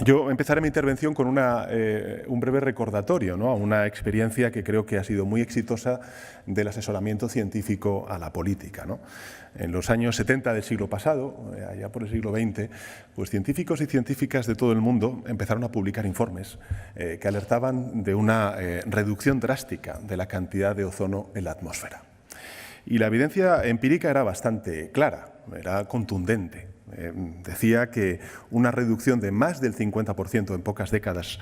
Yo empezaré mi intervención con un breve recordatorio, ¿no?, a una experiencia que creo que ha sido muy exitosa del asesoramiento científico a la política, ¿no? En los años 70 del siglo pasado, allá por el siglo XX, pues científicos y científicas de todo el mundo empezaron a publicar informes que alertaban de una reducción drástica de la cantidad de ozono en la atmósfera. Y la evidencia empírica era bastante clara, era contundente. Decía que una reducción de más del 50% en pocas décadas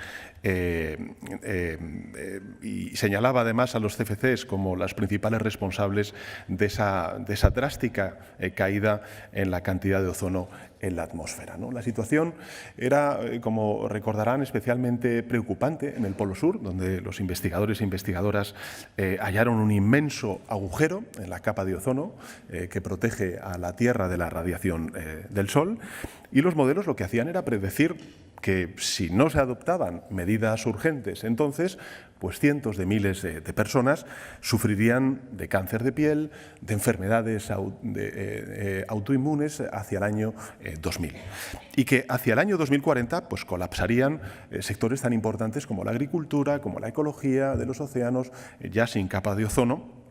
y señalaba además a los CFCs como las principales responsables de esa drástica caída en la cantidad de ozono en la atmósfera, ¿no? La situación era, como recordarán, especialmente preocupante en el Polo Sur, donde los investigadores e investigadoras hallaron un inmenso agujero en la capa de ozono que protege a la Tierra de la radiación del Sol, y los modelos lo que hacían era predecir que si no se adoptaban medidas urgentes, entonces pues cientos de miles de personas sufrirían de cáncer de piel, de enfermedades autoinmunes hacia el año 2000. Y que hacia el año 2040 pues colapsarían sectores tan importantes como la agricultura, como la ecología de los océanos, ya sin capa de ozono.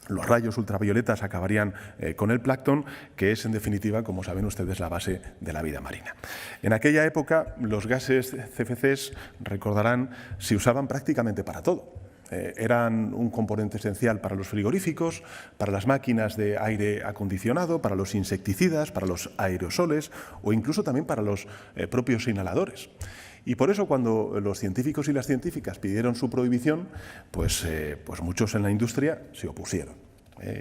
Los rayos ultravioletas acabarían con el plancton, que es, en definitiva, como saben ustedes, la base de la vida marina. En aquella época, los gases CFCs, recordarán, se usaban prácticamente para todo. Eran un componente esencial para los frigoríficos, para las máquinas de aire acondicionado, para los insecticidas, para los aerosoles o incluso también para los propios inhaladores. Y por eso, cuando los científicos y las científicas pidieron su prohibición, pues muchos en la industria se opusieron.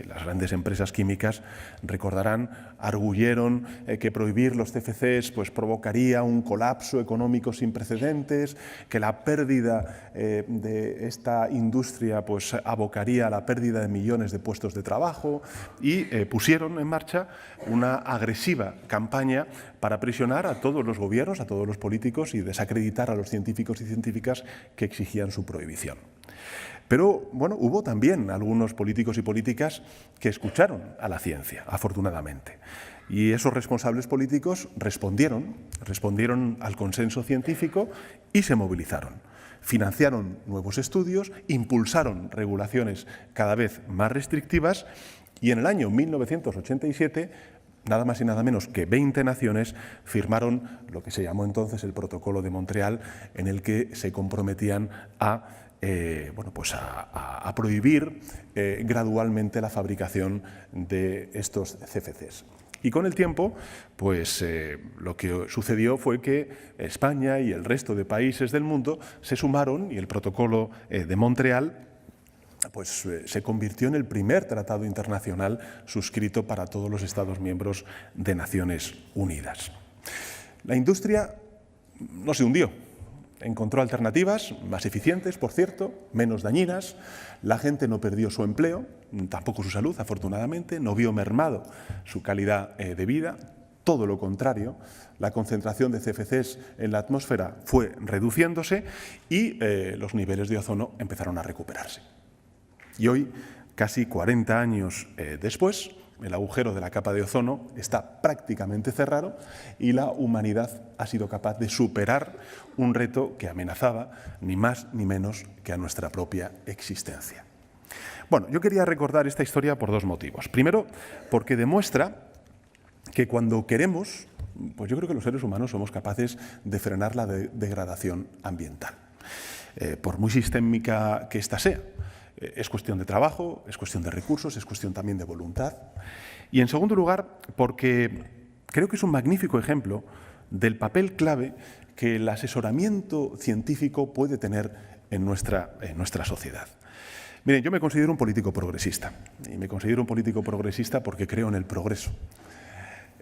Las grandes empresas químicas, recordarán, arguyeron que prohibir los CFCs pues provocaría un colapso económico sin precedentes, que la pérdida de esta industria pues abocaría a la pérdida de millones de puestos de trabajo, y pusieron en marcha una agresiva campaña para presionar a todos los gobiernos, a todos los políticos, y desacreditar a los científicos y científicas que exigían su prohibición. Pero, bueno, hubo también algunos políticos y políticas que escucharon a la ciencia, afortunadamente. Y esos responsables políticos respondieron al consenso científico y se movilizaron. Financiaron nuevos estudios, impulsaron regulaciones cada vez más restrictivas, y en el año 1987, nada más y nada menos que 20 naciones firmaron lo que se llamó entonces el Protocolo de Montreal, en el que se comprometían a prohibir gradualmente la fabricación de estos CFCs. Y con el tiempo, pues lo que sucedió fue que España y el resto de países del mundo se sumaron, y el Protocolo de Montreal pues se convirtió en el primer tratado internacional suscrito para todos los Estados miembros de Naciones Unidas. La industria no se hundió. Encontró alternativas más eficientes, por cierto, menos dañinas. La gente no perdió su empleo, tampoco su salud, afortunadamente. No vio mermado su calidad de vida. Todo lo contrario, la concentración de CFCs en la atmósfera fue reduciéndose y los niveles de ozono empezaron a recuperarse. Y hoy, casi 40 años después, el agujero de la capa de ozono está prácticamente cerrado y la humanidad ha sido capaz de superar un reto que amenazaba ni más ni menos que a nuestra propia existencia. Bueno, yo quería recordar esta historia por dos motivos. Primero, porque demuestra que cuando queremos, pues yo creo que los seres humanos somos capaces de frenar la degradación ambiental, por muy sistémica que ésta sea. Es cuestión de trabajo, es cuestión de recursos, es cuestión también de voluntad. Y en segundo lugar, porque creo que es un magnífico ejemplo del papel clave que el asesoramiento científico puede tener en nuestra sociedad. Miren, yo me considero un político progresista, y me considero un político progresista porque creo en el progreso.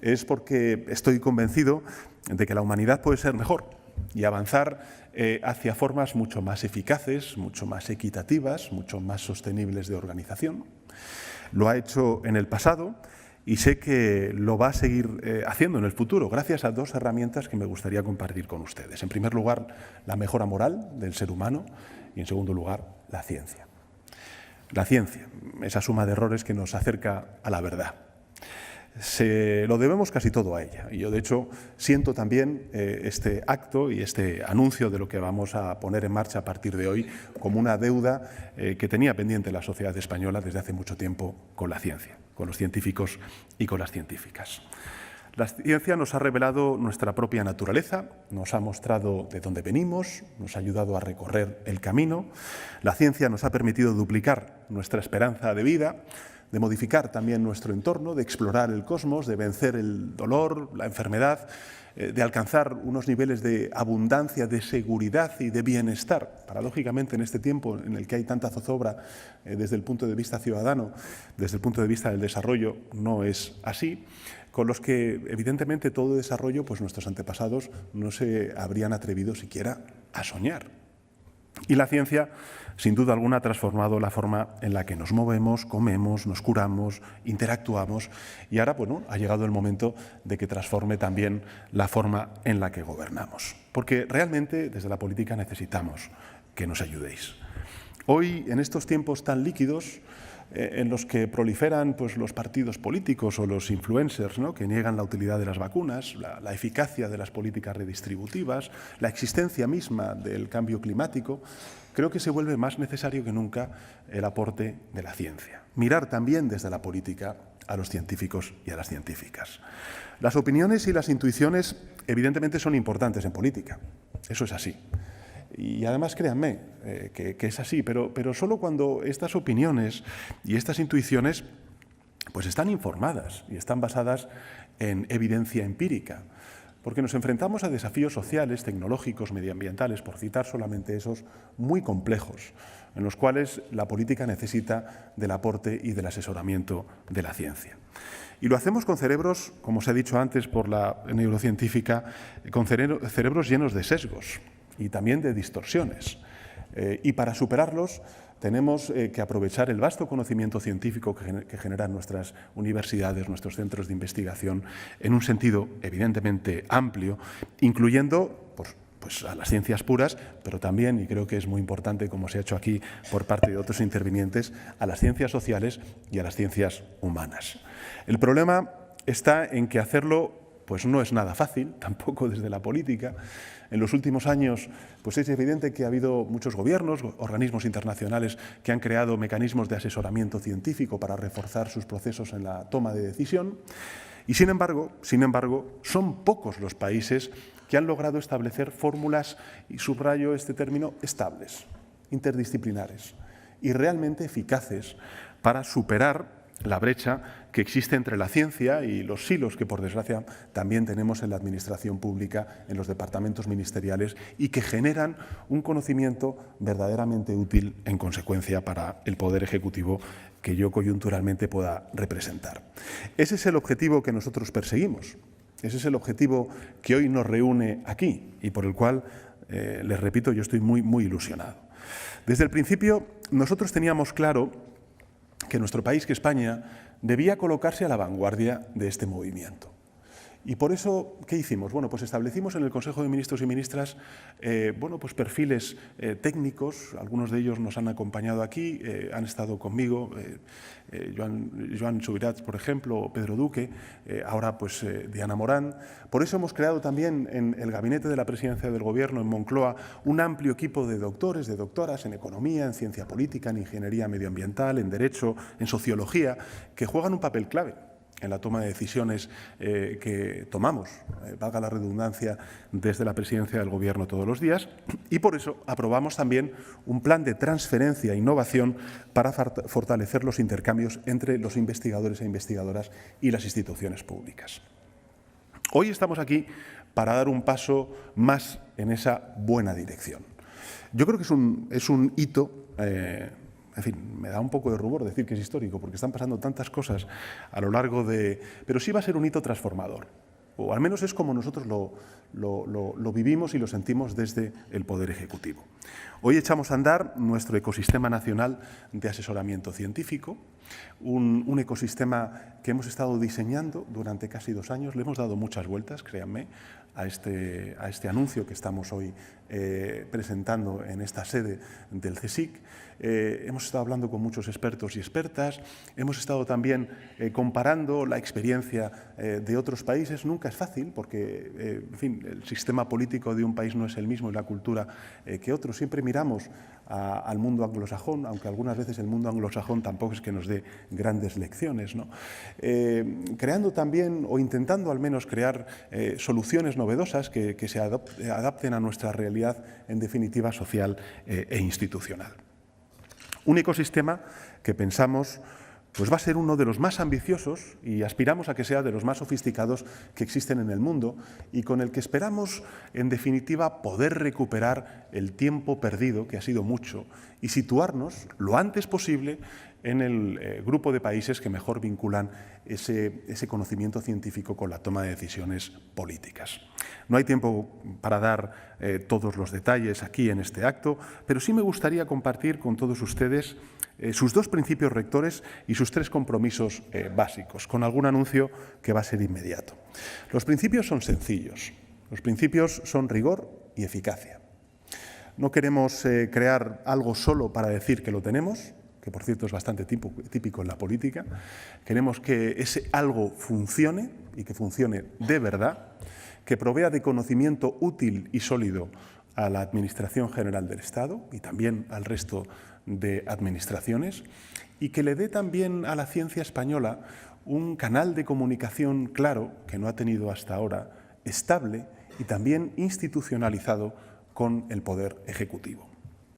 Es porque estoy convencido de que la humanidad puede ser mejor y avanzar hacia formas mucho más eficaces, mucho más equitativas, mucho más sostenibles de organización. Lo ha hecho en el pasado y sé que lo va a seguir haciendo en el futuro, gracias a dos herramientas que me gustaría compartir con ustedes. En primer lugar, la mejora moral del ser humano, y en segundo lugar, la ciencia. La ciencia, esa suma de errores que nos acerca a la verdad. Se lo debemos casi todo a ella. Y yo, de hecho, siento también este acto y este anuncio de lo que vamos a poner en marcha a partir de hoy como una deuda que tenía pendiente la sociedad española desde hace mucho tiempo con la ciencia, con los científicos y con las científicas. La ciencia nos ha revelado nuestra propia naturaleza, nos ha mostrado de dónde venimos, nos ha ayudado a recorrer el camino. La ciencia nos ha permitido duplicar nuestra esperanza de vida, de modificar también nuestro entorno, de explorar el cosmos, de vencer el dolor, la enfermedad, de alcanzar unos niveles de abundancia, de seguridad y de bienestar. Paradójicamente, en este tiempo en el que hay tanta zozobra desde el punto de vista ciudadano, desde el punto de vista del desarrollo, no es así, con los que, evidentemente, todo desarrollo, pues nuestros antepasados no se habrían atrevido siquiera a soñar. Y la ciencia, sin duda alguna, ha transformado la forma en la que nos movemos, comemos, nos curamos, interactuamos, y ahora, bueno, ha llegado el momento de que transforme también la forma en la que gobernamos. Porque realmente, desde la política, necesitamos que nos ayudéis. Hoy, en estos tiempos tan líquidos, en los que proliferan pues, los partidos políticos o los influencers, ¿no?, que niegan la utilidad de las vacunas, la eficacia de las políticas redistributivas, la existencia misma del cambio climático, creo que se vuelve más necesario que nunca el aporte de la ciencia. Mirar también desde la política a los científicos y a las científicas. Las opiniones y las intuiciones evidentemente son importantes en política, eso es así. Y además, créanme, que es así, pero solo cuando estas opiniones y estas intuiciones pues están informadas y están basadas en evidencia empírica. Porque nos enfrentamos a desafíos sociales, tecnológicos, medioambientales, por citar solamente esos, muy complejos, en los cuales la política necesita del aporte y del asesoramiento de la ciencia. Y lo hacemos con cerebros, como se ha dicho antes por la neurocientífica, con cerebros llenos de sesgos y también de distorsiones. Y para superarlos tenemos que aprovechar el vasto conocimiento científico que generan nuestras universidades, nuestros centros de investigación, en un sentido evidentemente amplio, incluyendo pues a las ciencias puras, pero también, y creo que es muy importante, como se ha hecho aquí por parte de otros intervinientes, a las ciencias sociales y a las ciencias humanas. El problema está en que hacerlo pues no es nada fácil, tampoco desde la política. En los últimos años pues es evidente que ha habido muchos gobiernos, organismos internacionales que han creado mecanismos de asesoramiento científico para reforzar sus procesos en la toma de decisión. Y sin embargo, son pocos los países que han logrado establecer fórmulas, y subrayo este término, estables, interdisciplinares y realmente eficaces para superar la brecha que existe entre la ciencia y los silos que, por desgracia, también tenemos en la administración pública, en los departamentos ministeriales, y que generan un conocimiento verdaderamente útil, en consecuencia, para el Poder Ejecutivo que yo coyunturalmente pueda representar. Ese es el objetivo que nosotros perseguimos. Ese es el objetivo que hoy nos reúne aquí y por el cual, les repito, yo estoy muy ilusionado. Desde el principio, nosotros teníamos claro que nuestro país, que España, debía colocarse a la vanguardia de este movimiento. Y por eso, ¿qué hicimos? Bueno, pues establecimos en el Consejo de Ministros y Ministras pues perfiles técnicos, algunos de ellos nos han acompañado aquí, han estado conmigo, Joan Subirats, por ejemplo, o Pedro Duque, ahora pues Diana Morán. Por eso hemos creado también en el Gabinete de la Presidencia del Gobierno, en Moncloa, un amplio equipo de doctores, de doctoras en economía, en ciencia política, en ingeniería medioambiental, en derecho, en sociología, que juegan un papel clave en la toma de decisiones que tomamos, valga la redundancia, desde la presidencia del Gobierno todos los días, y por eso aprobamos también un plan de transferencia e innovación para fortalecer los intercambios entre los investigadores e investigadoras y las instituciones públicas. Hoy estamos aquí para dar un paso más en esa buena dirección. Yo creo que es un hito. En fin, me da un poco de rubor decir que es histórico, porque están pasando tantas cosas a lo largo de... Pero sí va a ser un hito transformador, o al menos es como nosotros lo vivimos y lo sentimos desde el Poder Ejecutivo. Hoy echamos a andar nuestro ecosistema nacional de asesoramiento científico, un ecosistema que hemos estado diseñando durante casi 2 años, le hemos dado muchas vueltas, créanme, a este anuncio que estamos hoy presentando en esta sede del CSIC. Hemos estado hablando con muchos expertos y expertas, hemos estado también comparando la experiencia de otros países. Nunca es fácil porque, en fin, el sistema político de un país no es el mismo y la cultura que otro. Siempre miramos al mundo anglosajón, aunque algunas veces el mundo anglosajón tampoco es que nos dé grandes lecciones, ¿no? Creando también, o intentando al menos crear soluciones novedosas que se adapten a nuestra realidad, en definitiva, social e institucional. Un ecosistema que pensamos pues va a ser uno de los más ambiciosos y aspiramos a que sea de los más sofisticados que existen en el mundo y con el que esperamos, en definitiva, poder recuperar el tiempo perdido, que ha sido mucho, y situarnos lo antes posible en el grupo de países que mejor vinculan ese conocimiento científico con la toma de decisiones políticas. No hay tiempo para dar todos los detalles aquí en este acto, pero sí me gustaría compartir con todos ustedes sus dos principios rectores y sus tres compromisos básicos, con algún anuncio que va a ser inmediato. Los principios son sencillos. Los principios son rigor y eficacia. No queremos crear algo solo para decir que lo tenemos, que por cierto es bastante típico en la política. Queremos que ese algo funcione y que funcione de verdad, que provea de conocimiento útil y sólido a la Administración General del Estado y también al resto de administraciones, y que le dé también a la ciencia española un canal de comunicación claro, que no ha tenido hasta ahora, estable y también institucionalizado con el Poder Ejecutivo.